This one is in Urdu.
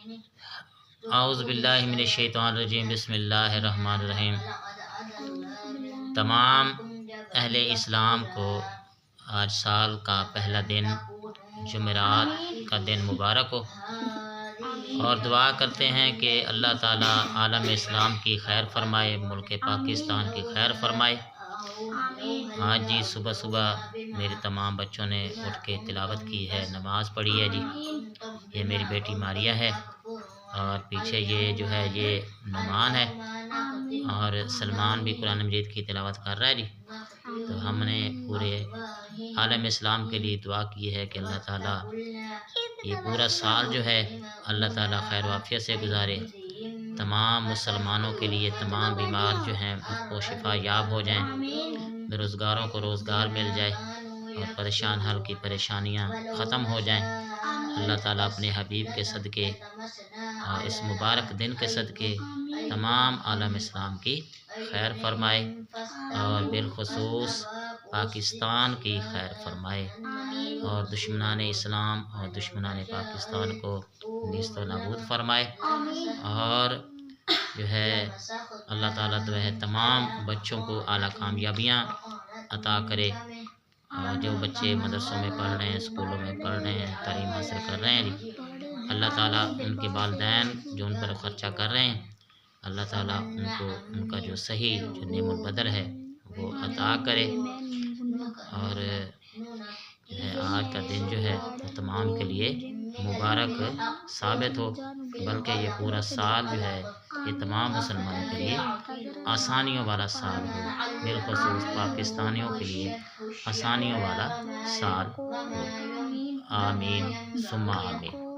اعوذ باللہ من الشیطان الرجیم، بسم اللہ الرحمن الرحیم۔ تمام اہل اسلام کو آج سال کا پہلا دن جمعرات کا دن مبارک ہو، اور دعا کرتے ہیں کہ اللہ تعالیٰ عالم اسلام کی خیر فرمائے، ملک پاکستان کی خیر فرمائے۔ آج جی صبح صبح میرے تمام بچوں نے اٹھ کے تلاوت کی ہے، نماز پڑھی ہے جی۔ یہ میری بیٹی ماریہ ہے، اور پیچھے یہ جو ہے یہ نعمان ہے، اور سلمان بھی قرآن مجید کی تلاوت کر رہا ہے جی۔ تو ہم نے پورے عالم اسلام کے لیے دعا کی ہے کہ اللہ تعالیٰ یہ پورا سال جو ہے اللہ تعالیٰ خیر و عافیت سے گزارے، تمام مسلمانوں کے لیے تمام بیمار جو ہیں وہ شفا یاب ہو جائیں، بے روزگاروں کو روزگار مل جائے، اور پریشان حال کی پریشانیاں ختم ہو جائیں۔ اللہ تعالیٰ اپنے حبیب کے صدقے اور اس مبارک دن کے صدقے تمام عالم اسلام کی خیر فرمائے، اور بالخصوص پاکستان کی خیر فرمائے، اور دشمنان اسلام اور دشمنان پاکستان کو نیست و نابود فرمائے، اور جو ہے اللہ تعالیٰ جو ہے تمام بچوں کو اعلیٰ کامیابیاں عطا کرے، اور جو بچے مدرسوں میں پڑھ رہے ہیں، اسکولوں میں پڑھ رہے ہیں، تعلیم حاصل کر رہے ہیں، اللہ تعالیٰ ان کے والدین جو ان پر خرچہ کر رہے ہیں، اللہ تعالیٰ ان کو ان کا جو صحیح جو نعم البدل ہے وہ عطا کرے، اور جو ہے آج کا دن جو ہے وہ تمام کے لیے مبارک ثابت ہو، بلکہ یہ پورا سال جو ہے یہ تمام مسلمانوں کے لیے آسانیوں والا سال ہو، بالخصوص پاکستانیوں کے لیے آسانیوں والا سال ہو۔ آمین ثم آمین۔